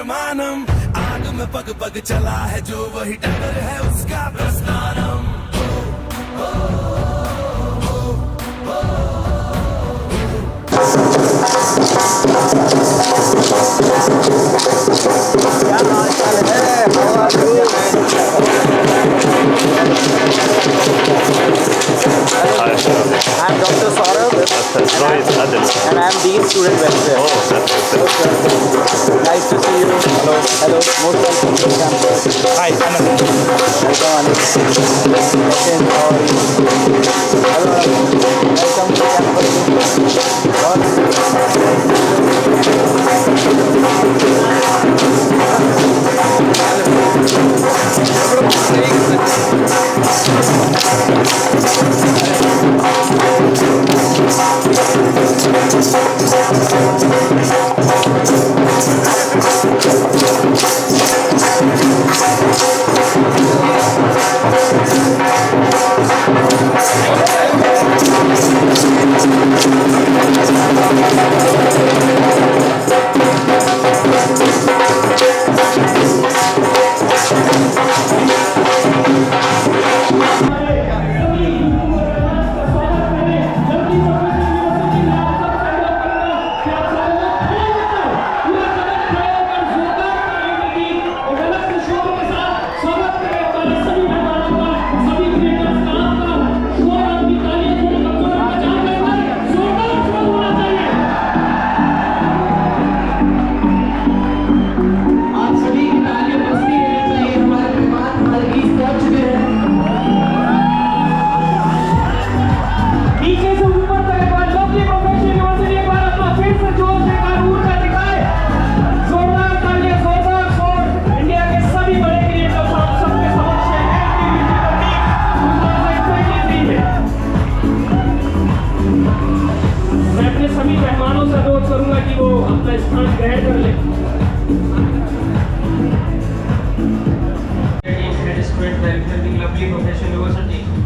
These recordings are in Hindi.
अरमानम, आग में पग पग चला है जो वही टक्कर है उसका Prasthanam. I'm Dr. Saurabh and I'm Dean Student Welfare. Oh, that's Nice to see you. Hello. Hello. Most welcome to campus. Hi, Anand. Welcome, Anik. Second, how are you? Hello. Welcome to campus.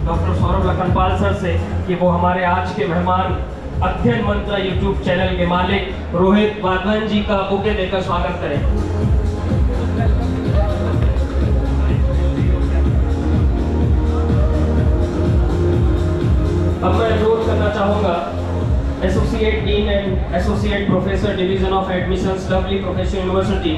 Doctor Saurabh Lakhanpal sir से कि वो हमारे आज के मेहमान अध्ययन मंत्र यूट्यूब चैनल के मालिक रोहित वाधवान जी का बुके देकर स्वागत करें। अब मैं अनुरोध करना चाहूंगा associate dean and associate professor division of admissions Lovely Professional University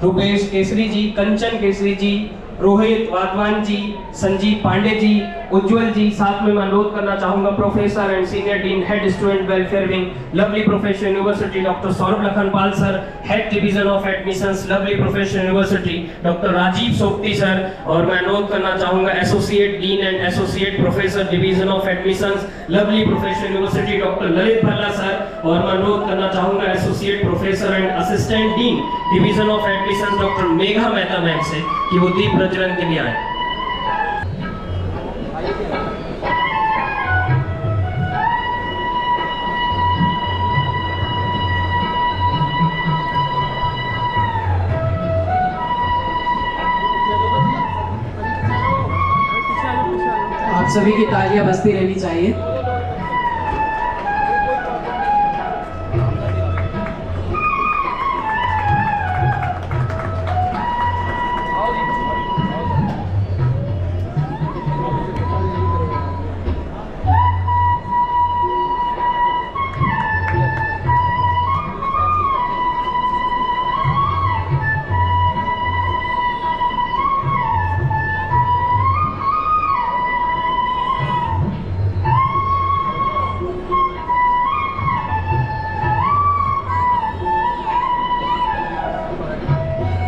Rupesh Kesari ji, Kanchan Kesari ji, Rohit Wadhwan ji, Sanjeev Pandey ji, Ujjwal ji, साथ में मैं अनुरोध करना चाहूंगा professor and senior dean head student welfare wing Lovely Professional University doctor Saurabh Lakhanpal sir, head division of admissions Lovely Professional University doctor Rajeev Sopti sir, और मैं अनुरोध करना चाहूंगा associate dean and associate professor division of admissions Lovely Professional University doctor Lalit Bhalla sir, और मैं अनुरोध करना चाहूंगा associate professor and assistant dean division of admissions doctor Megha Mehta ma'am से कि वो दीप प्रज्वलन के लिए आए। आप सभी की तालियां बजती रहनी चाहिए।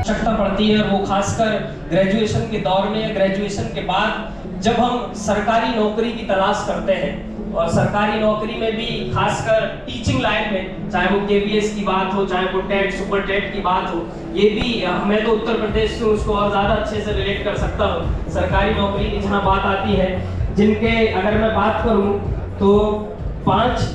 आवश्यकता पड़ती है, वो खासकर ग्रेजुएशन के दौर में या ग्रेजुएशन के बाद जब हम सरकारी नौकरी की तलाश करते हैं, और सरकारी नौकरी में भी खासकर टीचिंग लाइन में, चाहे वो केवीएस की बात हो, चाहे वो टेट सुपर टेट की बात हो, ये भी मैं तो उत्तर प्रदेश से उसको और ज़्यादा अच्छे से रिलेट कर सकता हूँ। सरकारी नौकरी की जहाँ बात आती है, जिनके अगर मैं बात करूँ तो 5,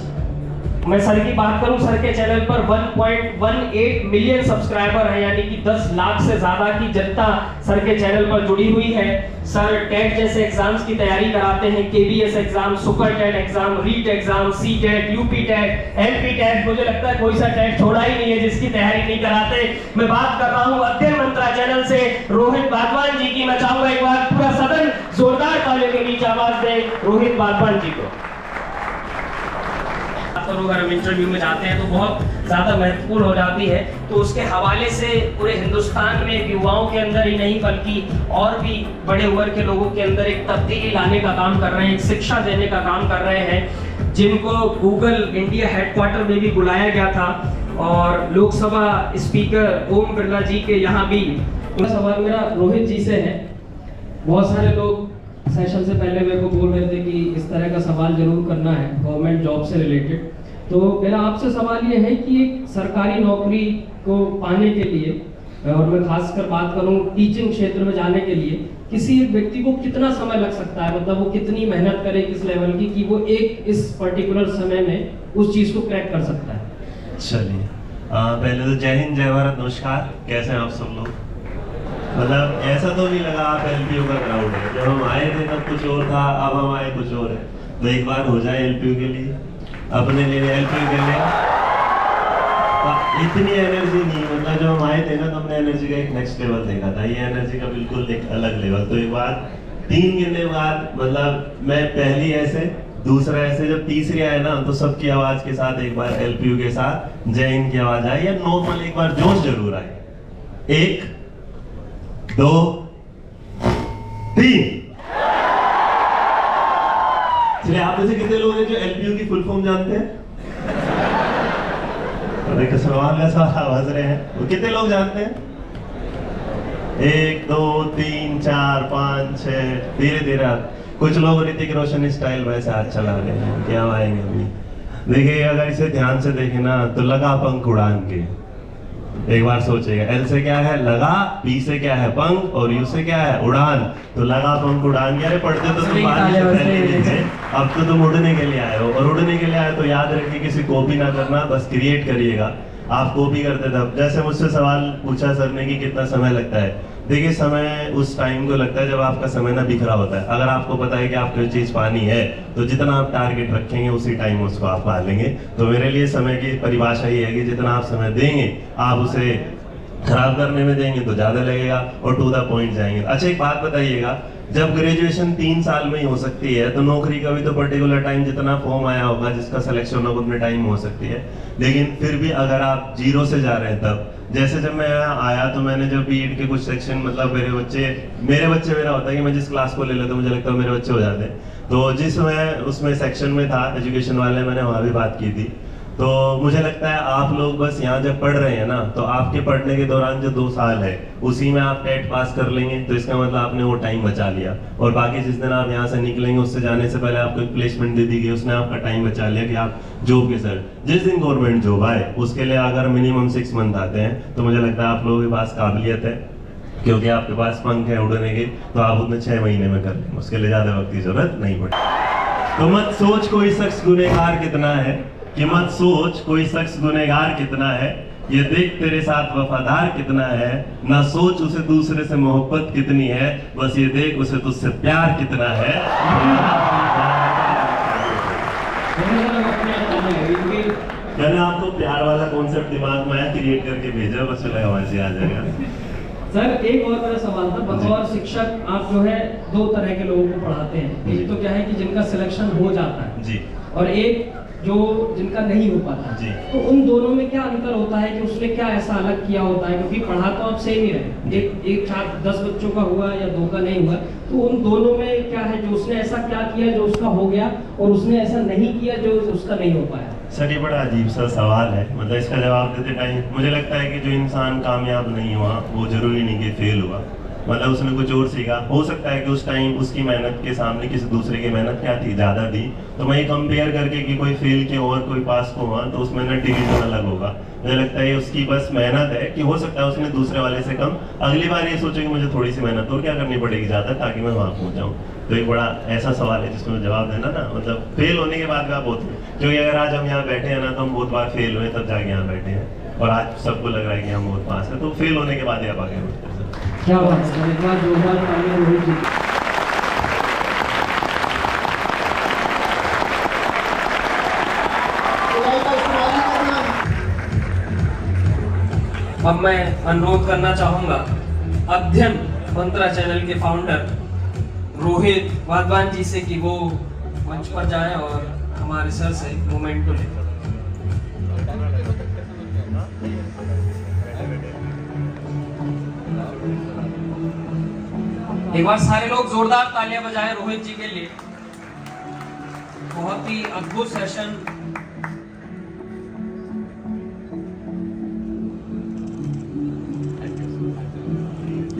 मैं सर की बात करूं, सर के चैनल पर 1.18 मिलियन सब्सक्राइबर है, यानी कि 10 लाख से ज्यादा की जनता सर के चैनल पर जुड़ी हुई है। सर टेट जैसे एग्जाम्स की तैयारी कराते हैं, KVS exam, super TET exam, REET exam, C TET, UP TET, MP TET, मुझे लगता है कोई सा टेट छोड़ा ही नहीं है जिसकी तैयारी नहीं कराते। मैं बात कर रहा हूं अध्ययन मंत्रा चैनल से रोहित वाधवान जी की। मैं चाहूंगा एक बार पूरा सदन जोरदार तालियों के बीच आवाज दे रोहित वाधवान जी को। अगर हम इंटरव्यू में जाते हैं तो बहुत ज़्यादा महत्वपूर्ण हो जाती है, तो उसके हवाले से पूरे हिंदुस्तान में युवाओं के अंदर ही नहीं बल्कि और भी बड़े उम्र के लोगों के अंदर एक तब्दीली लाने का काम कर रहे हैं, एक शिक्षा देने का काम कर रहे हैं, जिनको गूगल इंडिया हेडक्वार्टर में भी बुलाया गया था और लोकसभा स्पीकर ओम बिरला जी के यहाँ भी। सवाल मेरा रोहित जी से है। बहुत सारे लोग सेशन से पहले मेरे को बोल रहे थे कि इस तरह का सवाल जरूर करना है गवर्नमेंट जॉब से रिलेटेड, तो मेरा आपसे सवाल ये है कि एक सरकारी नौकरी को पाने के लिए, और मैं खासकर बात करूं टीचिंग क्षेत्र में जाने के लिए, किसी एक व्यक्ति को कितना समय लग सकता है, मतलब वो कितनी मेहनत करे किस लेवल की कि वो एक इस पर्टिकुलर समय में उस चीज को क्रैक कर सकता है। चलिए पहले तो जय हिंद, जय भारत, नमस्कार। कैसे हैं आप सब लोग? मतलब ऐसा तो नहीं लगा आप एलपीयू का क्राउड है। जब हम आए थे तब कुछ और था, अब हम आए कुछ और है। तो एक बार हो जाए एलपीयू के लिए, अपने लिए एलपीयू के लिए। इतनी एनर्जी नहीं, मतलब जब हम आए थे ना तो हमने एनर्जी का एक नेक्स्ट लेवल देखा था, ये एनर्जी का बिल्कुल एक अलग लेवल। तो एक बार 3 गिनने बाद, मतलब मैं पहली ऐसे, दूसरा ऐसे, जब तीसरी आए ना तो सबकी आवाज के साथ एक बार एलपीयू के साथ जय हिंद की आवाज आई, या नॉर्मल एक बार जोश जरूर आए। 1 2 3। चलिए आप में से कितने लोग हैं जो एलपीयू की फुल फॉर्म जानते हैं? अरे सवाल ऐसा आवाज रहे हैं, वो कितने लोग जानते हैं? 1 2 3 4 5 6। धीरे धीरे कुछ लोग ऋतिक रोशन स्टाइल वैसे हाथ चला रहे हैं, क्या आएंगे अभी। देखिए अगर इसे ध्यान से देखें ना तो लगा पंख उड़ान के। एक बार सोचेगा, एल से क्या है लगा, पी से क्या है पंख, और यू से क्या है उड़ान। तो लगा पंख उड़ान के। अरे पढ़ते तो तुम बारिश से पहले नहीं थे, अब तो तुम उड़ने के लिए आए हो। और उड़ने के लिए आए तो याद रखिए किसी कॉपी ना करना, बस क्रिएट करिएगा। आप कॉपी करते तब, जैसे मुझसे सवाल पूछा सर ने कि कितना समय लगता है। देखिए समय उस टाइम को लगता है जब आपका समय ना बिखरा होता है। अगर आपको पता है कि आपको ये चीज पानी है तो जितना आप टारगेट रखेंगे उसी टाइम उसको आप पा लेंगे। तो मेरे लिए समय की परिभाषा ये है कि जितना आप समय देंगे आप उसे खराब करने में देंगे तो ज्यादा लगेगा और टू द पॉइंट जाएंगे। अच्छा एक बात बताइएगा, जब ग्रेजुएशन 3 साल में ही हो सकती है तो नौकरी का भी तो पर्टिकुलर टाइम, जितना फॉर्म आया होगा जिसका सिलेक्शन होगा उतने टाइम हो सकती है। लेकिन फिर भी अगर आप 0 से जा रहे हैं तब, जैसे जब मैं आया तो मैंने जब बीएड के कुछ सेक्शन, मतलब मेरे बच्चे मेरा होता है कि मैं जिस क्लास को ले लेता हूँ मुझे लगता है मेरे बच्चे हो जाते हैं। तो जिस मैं उसमें सेक्शन में था एजुकेशन वाले, मैंने वहाँ भी बात की थी। तो मुझे लगता है आप लोग बस यहाँ जब पढ़ रहे हैं ना तो आपके पढ़ने के दौरान जो 2 साल है उसी में आप टेट पास कर लेंगे तो इसका मतलब आपने वो टाइम बचा लिया। और बाकी जिस दिन आप यहाँ से निकलेंगे उससे जाने से पहले आपको एक प्लेसमेंट दे दी गई, उसने आपका टाइम बचा लिया कि आप जॉब के सर जिस दिन गवर्नमेंट जॉब आए उसके लिए अगर मिनिमम 6 मंथ आते हैं तो मुझे लगता है आप लोगों के पास काबिलियत है, क्योंकि आपके पास पंख है उड़ने के, तो आप उतने 6 महीने में कर लेंगे, उसके लिए ज्यादा वक्त की जरूरत नहीं पड़ती। तो मत सोच कोई शख्स गुनहगार कितना है, कि मत सोच कोई शख्स गुनहगार कितना है, ये देख तेरे साथ वफादार कितना है। ना सोच उसे दूसरे से मोहब्बत कितनी है, बस ये देख उसे तुझसे प्यार कितना है। मैंने आपको प्यार वाला कॉन्सेप्ट दिमाग में आया, क्रिएट करके भेजा, बस लगा वैसे आ जाएगा। सर एक और मेरा सवाल था, बतौर शिक्षक आप जो है 2 तरह के लोगों को पढ़ाते हैं। एक तो क्या है कि जिनका सिलेक्शन हो जाता है जी, और एक जो जिनका नहीं हो पाता जी। तो उन दोनों में क्या अंतर होता है कि उसने क्या ऐसा अलग किया होता है, क्योंकि पढ़ा तो आप सेम ही रहे, एक छात्र 10 बच्चों का हुआ या 2 का नहीं हुआ, तो उन दोनों में क्या है जो उसने ऐसा क्या किया जो उसका हो गया और उसने ऐसा नहीं किया जो उसका नहीं हो पाया। सर ये बड़ा अजीब सा सवाल है, मतलब इसका जवाब देते टाइम मुझे लगता है कि जो इंसान कामयाब नहीं हुआ वो जरूरी नहीं कि फेल हुआ। मतलब उसने कुछ और सीखा। हो सकता है कि उस टाइम उसकी मेहनत के सामने किसी दूसरे की मेहनत क्या थी, ज़्यादा थी, तो मैं ये कंपेयर करके कि कोई फेल किया और कोई पास को हुआ तो उसमें ना डिवीजन अलग होगा। मुझे लगता है उसकी बस मेहनत है कि हो सकता है उसने दूसरे वाले से कम, अगली बार ये सोचे कि मुझे थोड़ी सी मेहनत और क्या करनी पड़ेगी ज़्यादा ताकि मैं वहाँ पहुँच जाऊँ। तो एक बड़ा ऐसा सवाल है जिसमें जवाब देना ना, मतलब फेल होने के बाद भी आप होते हैं, क्योंकि अगर आज हम यहाँ बैठे हैं ना तो हम बहुत बार फेल हुए तब जाके यहाँ बैठे हैं, और आज सबको लग रहा है कि हम बहुत पास हैं, तो फेल होने के बाद ही आप आगे बढ़ते हैं। क्या बात है, एक बार जोरदार तालियां रोहित जी। अब मैं अनुरोध करना चाहूंगा अध्ययन मंत्रा चैनल के फाउंडर रोहित वाधवान जी से कि वो मंच पर जाएं और हमारे सर से मोमेंटो लें। एक बार सारे लोग जोरदार तालियां बजाएं रोहित जी के लिए। बहुत ही अद्भुत session.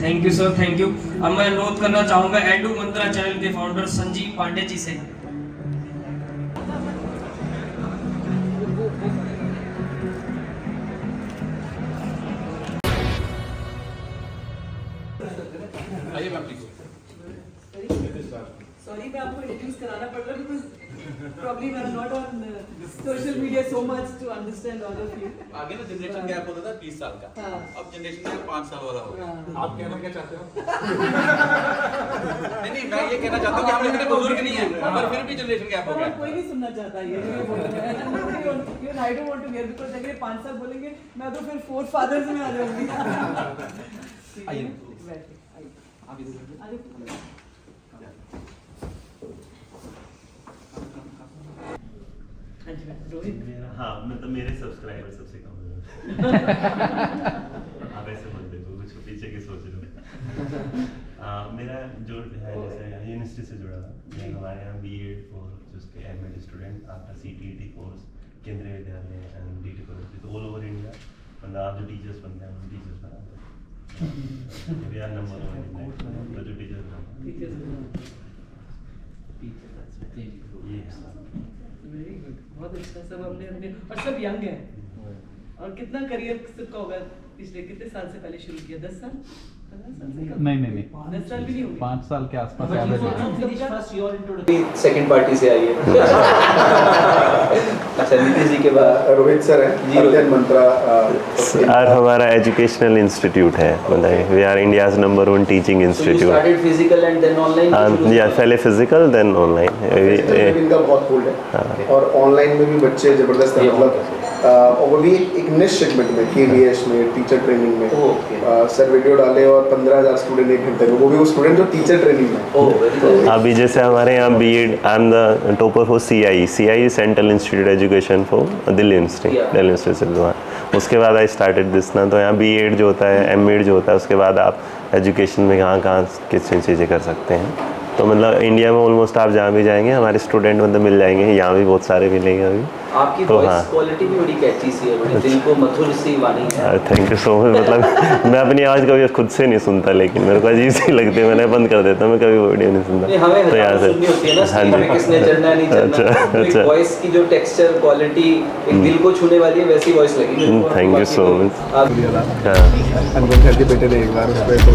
Thank you sir, thank you. अब मैं अनुरोध करना चाहूंगा एडू मंत्रा चैनल के फाउंडर संजीव पांडे जी से। Sorry, मैं आपको इंट्रोड्यूस कराना पड़ रहा है because probably I'm not on social media so much to understand all of you. आगे ना जनरेशन गैप होता था 20 साल का, हाँ। अब जनरेशन गैप 5 साल वाला हो गया। हाँ। आप कहना क्या चाहते हो? नहीं, मैं ये कहना चाहता हूँ कि हम इतने बुजुर्ग नहीं हैं, पर फिर भी जनरेशन गैप हो गया। कोई नहीं सुनना चाहता ये बोल रहे हैं। Even I don't want to hear because अगर 5 साल बोलेंगे मैं तो फिर फोर्थ फादर्स में आ जाऊंगी। आइए। आप इधर मेरा हाँ मतलब मेरे सब्सक्राइबर सबसे कम है। आप ऐसे मत देखो, कुछ पीछे की सोच रहे हो। मेरा जो है जैसे यूनिवर्सिटी से जुड़ा था, हमारे यहाँ BEd कोर्स जिसके MAd student after CTET course केंद्रीय विद्यालय एंड DT कॉलेज तो ऑल ओवर इंडिया, मतलब आप जो टीचर्स बनते हैं हम टीचर्स बनाते हैं। We are number 1 in that, जो टीचर्स वेरी गुड, बहुत अच्छा। सब हमने और सब यंग हैं। और कितना करियर सबका होगा पिछले कितने साल से पहले शुरू किया? 10 साल? 15 साल से कम? नहीं 10 साल भी नहीं होंगे। 5 साल के आसपास एवरेज है। सेकंड पार्टी से आई है। अच्छा, नीतीश जी के बाद रोहित सर है अध्ययन मंत्रा सर हमारा एजुकेशनल इंस्टीट्यूट है, मतलब we are India's number 1 teaching institute. Started physical and then online? या पहले फिजिकल देन ऑनलाइन। इनका बहुत होल्ड है और ऑनलाइन में भी बच्चे जबरदस्त है, मतलब और वो भी एक निश सेगमेंट में KVS में टीचर ट्रेनिंग में सर वीडियो डाले और 15,000 स्टूडेंट 1 घंटे में, वो भी वो स्टूडेंट जो टीचर ट्रेनिंग में। अभी जैसे हमारे यहाँ BEd I am the topper for CIE central institute education for Delhi university से। उसके बाद आई स्टार्टेड दिस ना, तो यहाँ BEd जो होता है, MAd जो होता है, उसके बाद आप एजुकेशन में कहाँ किस चीज़ें कर सकते हैं। तो मतलब इंडिया में ऑलमोस्ट आप जहाँ भी जाएंगे हमारे स्टूडेंट मतलब मिल जाएंगे, यहाँ भी बहुत सारे मिलेंगे अभी। आपकी वॉइस क्वालिटी भी बड़ी कैची सी है, बड़ी दिल को मधुर सी वाणी है। Thank you so much. मतलब मैं अपनी आवाज़ कभी खुद से नहीं सुनता, लेकिन मेरे को अजीब सी लगती है, मैंने बंद कर देता हूँ, मैं कभी वीडियो नहीं सुनता। हमें तो यहाँ से हाँ जी, किसने चढ़ना नहीं चढ़ना, अच्छा। वॉइस की जो टेक्सचर क्वालिटी एक दिल को छूने वाली है, वैसी वॉइस लगी। Thank you so much. अनुभव करके बेटे ने एक बार उस पे तो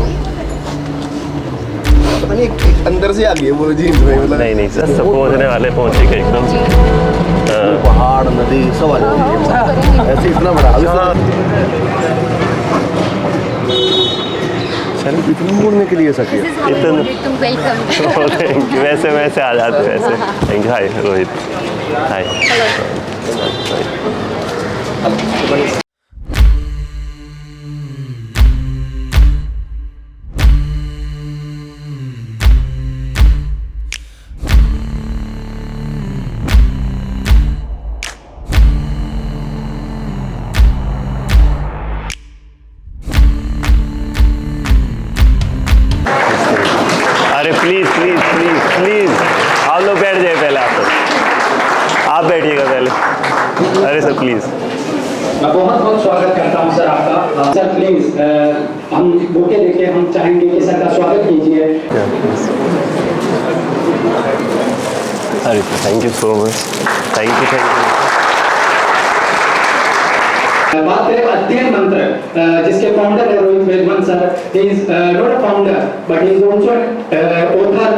पता नहीं एक अंदर से आ गई वो जीन्स में, मतलब नहीं सर, सब पहुँचने वाले पहुँचेगा एकदम। पहाड़ नदी सब आ जाती है ऐसे, इतना बड़ा इतना मुड़ने के लिए सके वैसे वैसे आ जाते वैसे। Thank you. Hi Rohit. Hi. अरे प्लीज प्लीज प्लीज प्लीज आप लोग बैठ जाइए पहले, आप बैठिएगा पहले। अरे सर प्लीज। मैं बहुत बहुत स्वागत करता हूं सर आपका। सर प्लीज हम बुके देके हम चाहेंगे कि सर का स्वागत कीजिए। अरे thank you so much, thank you. बात करें अध्ययन मंत्र, जिसके फाउंडर है Rohit Vedwan sir. He is not a founder but he is also author,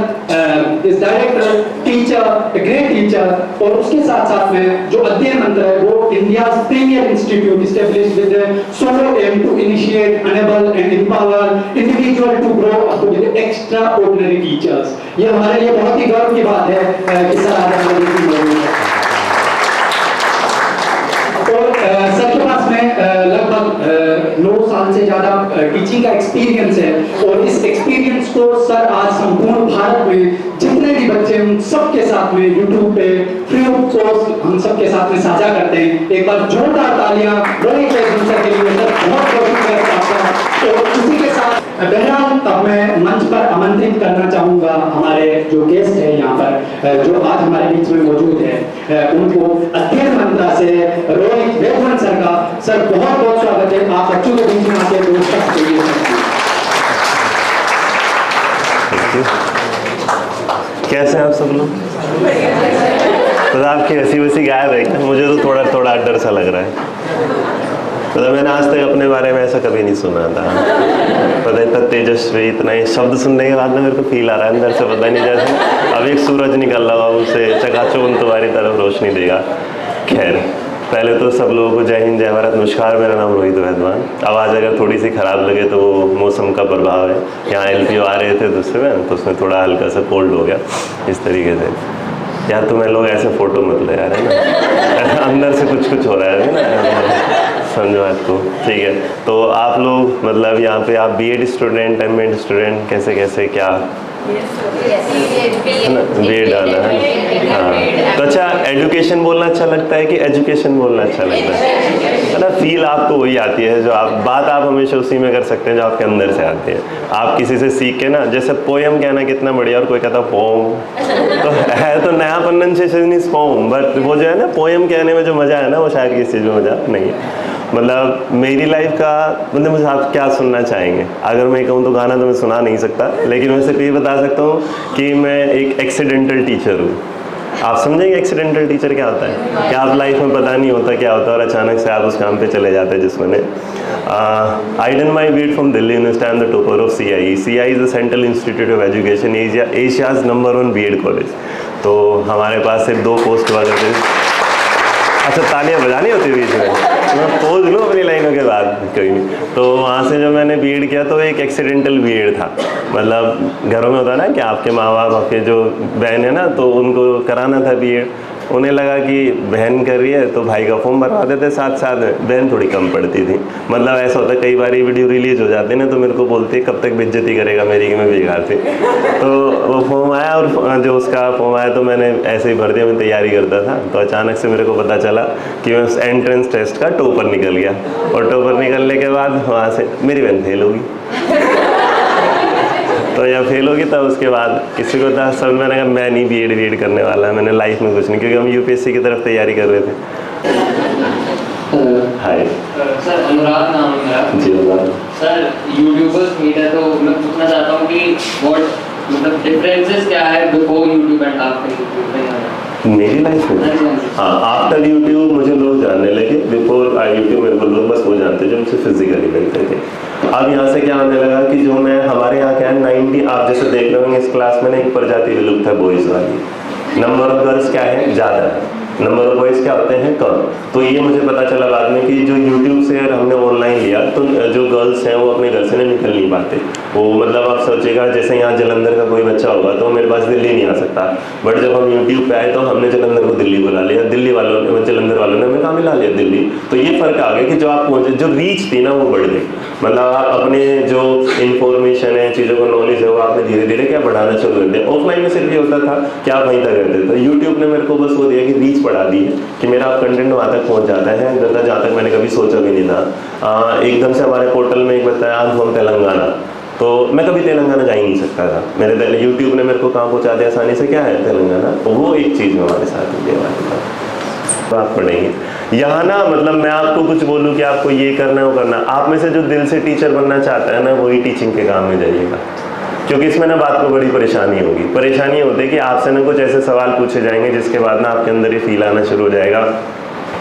is director, teacher, great teacher. और उसके साथ साथ में जो अध्ययन मंत्र है वो India premier institute established with sole aim to initiate, enable and empower individual to grow up with extraordinary teachers. ये हमारे लिए बहुत ही गर्व की बात है कि सर आज हमारे बीच मौजूद है। सर के पास में लगभग 9 साल से ज्यादा टीचिंग का एक्सपीरियंस है और इस एक्सपीरियंस को सर आज संपूर्ण भारत में जितने भी बच्चे उन सबके साथ में YouTube पे फ्री ऑफ कॉस्ट हम सबके साथ में साझा करते हैं। एक बार जोरदार तालियां रोहित वेदवन सर के लिए। सर बहुत बहुत शुक्रिया आपका। तो इसी के साथ बहरहाल अब मैं मंच पर आमंत्रित करना चाहूंगा हमारे जो गेस्ट है यहाँ पर जो आज हमारे बीच में मौजूद है, उनको अध्ययन मंत्र से रोहित वेदवन सर का। सर बहुत बहुत स्वागत है, आप बच्चों के बीच में आके दोस्त के लिए। कैसे हैं आप सब लोग? तो आपकी हंसी वसी गायब है क्या? मुझे तो थोड़ा थोड़ा डर सा लग रहा है। मतलब मैंने आज तक अपने बारे में ऐसा कभी नहीं सुना था। पता है इतना तेजस्वी, इतना ये शब्द सुनने के बाद में मेरे को फील आ रहा है अंदर से, पता नहीं जैसे अब एक सूरज निकल रहा हो उसे चकाचौंध तुम्हारी तरफ रोशनी देगा। खैर पहले तो सब लोगों को जय हिंद, जय भारत, नमस्कार। मेरा नाम रोहित वेदवान। आवाज़ अगर थोड़ी सी ख़राब लगे तो वो मौसम का प्रभाव है। यहाँ LPO आ रहे थे दूसरे में तो उसमें थोड़ा हल्का सा कोल्ड हो गया इस तरीके से। यार तुम्हें लोग ऐसे फ़ोटो मत ले यार, है ना अंदर से कुछ हो रहा है ना, समझो आपको। ठीक है, तो आप लोग मतलब यहाँ पे आप BEd स्टूडेंट, MAd स्टूडेंट, कैसे क्या है ना, BEd डाला है। हाँ तो अच्छा, एजुकेशन बोलना अच्छा लगता है कि एजुकेशन बोलना अच्छा लगता है ना? फील आपको वही आती है जो बात आप हमेशा उसी में कर सकते हैं जो आपके अंदर से आती है। आप किसी से सीख के ना, जैसे पोएम कहना कितना बढ़िया, और कोई कहता पोम तो है तो नया प्रोनंसिएशन इज पोम, बट वो जो है ना पोएम कहने में जो मज़ा है ना वो शायद किसी चीज़ में मज़ा नहीं है। मतलब मेरी लाइफ का मतलब मुझे आप क्या सुनना चाहेंगे? अगर मैं कहूँ तो गाना तो मैं सुना नहीं सकता, लेकिन मैं सिर्फ ये बता सकता हूँ कि मैं एक एक्सीडेंटल टीचर हूँ। आप समझेंगे एक्सीडेंटल टीचर क्या होता है? कि आप लाइफ में पता नहीं होता क्या होता है और अचानक से आप उस काम पे चले जाते हैं जिसमें I done my BEd from Delhi university. I am the topper of CIE। CIE is the central institute of education, Asia's number 1 BEd college. तो हमारे पास सिर्फ 2 पोस्ट वगैरह थे। अच्छा तालियां बजानी होती बीच में, मैं पोज लूँ अपनी लाइनों के बाद कोई नहीं। तो वहाँ से जो मैंने BEd किया तो एक एक्सीडेंटल BEd था। मतलब घरों में होता है ना कि आपके माँ बाप, आपके जो बहन है ना, तो उनको कराना था BEd। उन्हें लगा कि बहन कर रही है तो भाई का फॉर्म भरवा देते साथ साथ में। बहन थोड़ी कम पढ़ती थी। मतलब ऐसा होता है कई बार वीडियो रिलीज हो जाते ना तो मेरे को बोलती है कब तक बेइज्जती करेगा मेरी कि मैं बेकार थी। तो वो फॉर्म आया और जो उसका फॉर्म आया तो मैंने ऐसे ही भर दिया। मैं तैयारी करता था तो अचानक से मेरे को पता चला कि मैं उस एंट्रेंस टेस्ट का टॉपर निकल गया। और टॉपर निकलने के बाद वहाँ से मेरी बहन फेल होगी। तो जब फेल होगी तब उसके बाद किसी को था सब, मैंने कहा मैं नहीं BEd करने वाला है, मैंने लाइफ में कुछ नहीं, क्योंकि हम UPSC की तरफ तैयारी कर रहे थे। हाय सर, अनुराग नाम है मेरा। जी अनुराग सर, यूट्यूबर्स मीट है तो मैं पूछना चाहता हूँ कि मतलब डिफरेंसेस क्या है before YouTube and after YouTube मेरी लाइफ में? हाँ, आफ्टर यूट्यूब मुझे लोग जानने लगे, बिफोर यूट्यूब मेरे को लोग बस वो जानते जो मुझसे फिजिकली मिलते थे। अब यहाँ से क्या होने लगा कि जो मैं हमारे यहाँ क्या है 90, आप जैसे देख रहे होंगे इस क्लास में ना एक प्रजाति विलुप्त है बॉयज़ वाली। नंबर ऑफ गर्ल्स क्या है ज़्यादा है, नंबर ऑफ बॉयज़ क्या होते हैं कम। तो ये मुझे पता चला बाद में कि जो यूट्यूब से हमने ऑनलाइन लिया तो जो गर्ल्स हैं वो अपने घर से निकल नहीं पाते। वो मतलब आप सोचिएगा जैसे यहाँ जलंधर का कोई बच्चा होगा तो मेरे पास दिल्ली नहीं आ सकता, बट जब हम यूट्यूब पे आए तो हमने जलंधर को दिल्ली बुला लिया, दिल्ली वालों ने जलंधर वालों ने हमें कहाँ मिला लिया दिल्ली। तो ये फ़र्क आ गया कि जो आप पहुँचे, जो रीच थी ना वो बढ़ गई। मतलब आप अपने जो इन्फॉर्मेशन है, चीज़ों का नॉलेज है वो आपने धीरे धीरे क्या बढ़ाना शुरू कर दिया। ऑफलाइन में सिर्फ ये होता था कि आप वहीं तक रहते थे। यूट्यूब ने मेरे को बस वो दिया कि रीच बढ़ा दी है कि मेरा कंटेंट वहाँ तक पहुँच जाता है जहाँ तक मैंने कभी सोचा भी नहीं था। एकदम से हमारे पोर्टल में एक बताया आज हम तेलंगाना, तो मैं कभी तेलंगाना जा ही नहीं सकता था। मेरे यूट्यूब ने मेरे को कहाँ पहुँचा दिया आसानी से, क्या है तेलंगाना। तो वो एक चीज़ हमारे साथ हुई है। आप पढ़ेंगे। यहाँ ना मतलब मैं आपको कुछ बोलूँ कि आपको ये करना है वो करना, आप में से जो दिल से टीचर बनना चाहता है ना वही टीचिंग के काम में जाइएगा, क्योंकि इसमें ना बात को बड़ी परेशानी होगी। परेशानी होती है कि आपसे ना कुछ ऐसे सवाल पूछे जाएंगे जिसके बाद ना आपके अंदर ये फील आना शुरू हो जाएगा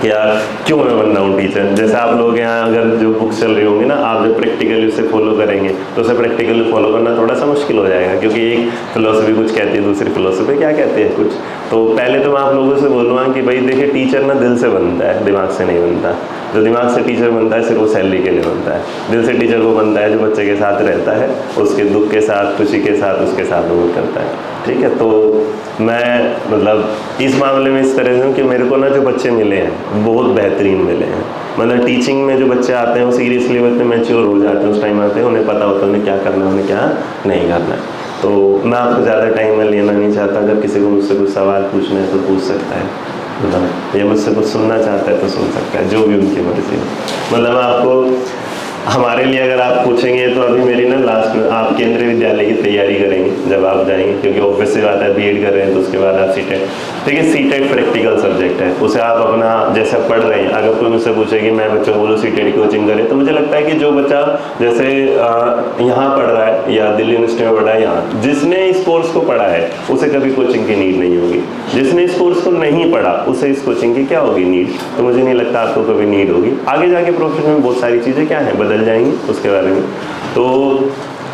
कि यार क्यों मैं बन रहा हूँ टीचर। जैसे आप लोग यहाँ अगर जो बुक्स चल रही होंगी ना, आप जब प्रैक्टिकली उसे फॉलो करेंगे तो उसे प्रैक्टिकली फॉलो करना थोड़ा सा मुश्किल हो जाएगा, क्योंकि एक फिलोसफी कुछ कहती है, दूसरी फिलोसफी क्या कहती है कुछ। तो पहले तो मैं आप लोगों से बोलूँगा कि भाई देखिए, टीचर ना दिल से बनता है, दिमाग से नहीं बनता। जो दिमाग से टीचर बनता है सिर्फ वो सैलरी के लिए बनता है। दिल से टीचर वो बनता है जो बच्चे के साथ रहता है, उसके दुख के साथ, खुशी के साथ, उसके साथ वो करता है। ठीक है, तो मैं मतलब इस मामले में इस तरह से हूँ कि मेरे को ना जो बच्चे मिले हैं बहुत बेहतरीन मिले हैं। मतलब टीचिंग में जो बच्चे आते हैं वो सीरियसली बच्चे मैच्योर हो जाते हैं, उस टाइम आते हैं, उन्हें पता होता है उन्हें क्या करना है, उन्हें क्या नहीं करना है। तो मैं आपको ज़्यादा टाइम में लेना नहीं चाहता। अगर किसी को मुझसे कुछ सवाल पूछना है तो पूछ सकता है, मतलब ये मुझसे कुछ सुनना चाहता है तो सुन सकता है, जो भी उनकी मर्जी है। मतलब आपको हमारे लिए अगर आप पूछेंगे तो अभी मेरी ना लास्ट में आप केंद्रीय विद्यालय की तैयारी करेंगे जब आप जाएंगे, क्योंकि ऑब्वियस सी बात है बीएड कर रहे हैं तो उसके बाद आप सीटेट, ठीक है, सीटेट प्रैक्टिकल सब्जेक्ट है, उसे आप अपना जैसे पढ़ रहे हैं। अगर कोई मुझसे पूछे कि मैं बच्चों को बोलूँ सीटेट की कोचिंग करें, तो मुझे लगता है कि जो बच्चा जैसे यहाँ पढ़ रहा है या दिल्ली यूनिवर्सिटी में पढ़ा है, यहाँ जिसने इस कोर्स को पढ़ा है उसे कभी कोचिंग की नीड नहीं होगी। जिसने इस कोर्स को नहीं पढ़ा उसे इस कोचिंग की क्या होगी नीड। तो मुझे नहीं लगता आपको कभी नीड होगी। आगे जाके प्रोफेशन में बहुत सारी चीज़ें क्या हैं बदल जाएंगी उसके बारे में। तो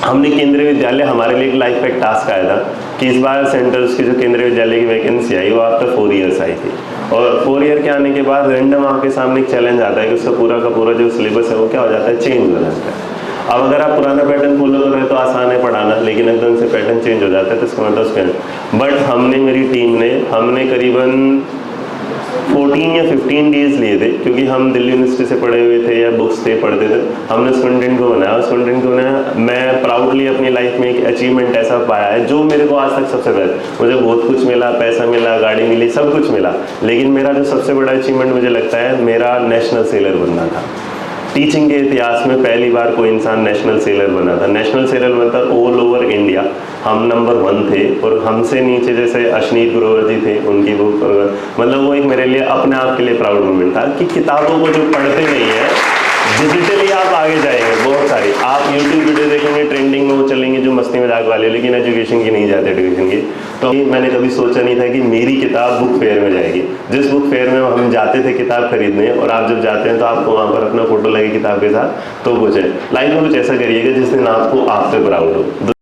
हमने केंद्रीय विद्यालय, हमारे लिए एक लाइफ का एक टास्क आया था कि इस बार सेंटर्स की जो केंद्रीय विद्यालय की वैकेंसी आई वो आफ्टर 4 ईयर्स आई थी, और 4 ईयर के आने के बाद रैंडम आपके सामने एक चैलेंज आता है कि उसका पूरा का पूरा जो सिलेबस है वो क्या हो जाता है, चेंज हो जाता है। अब अगर आप पुराना पैटर्न फॉलो कर रहे हैं तो आसान है पढ़ाना, लेकिन एकदम से पैटर्न चेंज हो जाता है तो इसका मतलब उसके बट हमने, मेरी टीम ने, हमने करीबन 14 या 15 डेज लिए थे, क्योंकि हम दिल्ली यूनिवर्सिटी से पढ़े हुए थे या बुक्स थे, पढ़ते थे। हमने उस कंटेंट को बनाया, उस कंटेंट को बनाया। मैं प्राउडली अपनी लाइफ में एक अचीवमेंट ऐसा पाया है जो मेरे को आज तक सबसे बेस्ट, मुझे बहुत कुछ मिला, पैसा मिला, गाड़ी मिली, सब कुछ मिला, लेकिन मेरा जो सबसे बड़ा अचीवमेंट मुझे लगता है मेरा नेशनल सेलर बनना था। टीचिंग के इतिहास में पहली बार कोई इंसान नेशनल सेलर बना था। नेशनल सेलर मतलब ऑल ओवर इंडिया हम नंबर 1 थे, और हमसे नीचे जैसे अश्नीत ग्रोवर जी थे, उनकी बुक, मतलब वो एक मेरे लिए अपने आप के लिए प्राउड मोमेंट था कि किताबों को जो पढ़ते नहीं है, डिजिटली आप आगे जाएंगे बहुत सारी। आप यूट्यूब वीडियो देखेंगे, ट्रेंडिंग में वो चलेंगे जो मस्ती मजाक वाले, लेकिन एजुकेशन की नहीं जाते, एजुकेशन की। तो मैंने कभी सोचा नहीं था कि मेरी किताब बुक फेयर में जाएगी। जिस बुक फेयर में हम जाते थे किताब खरीदने, और आप जब जाते हैं तो आपको वहाँ पर अपना फोटो लगे किताब के साथ, तो कुछ है लाइफ में कुछ ऐसा करिएगा जिस दिन आपको आप पे प्राउड हो।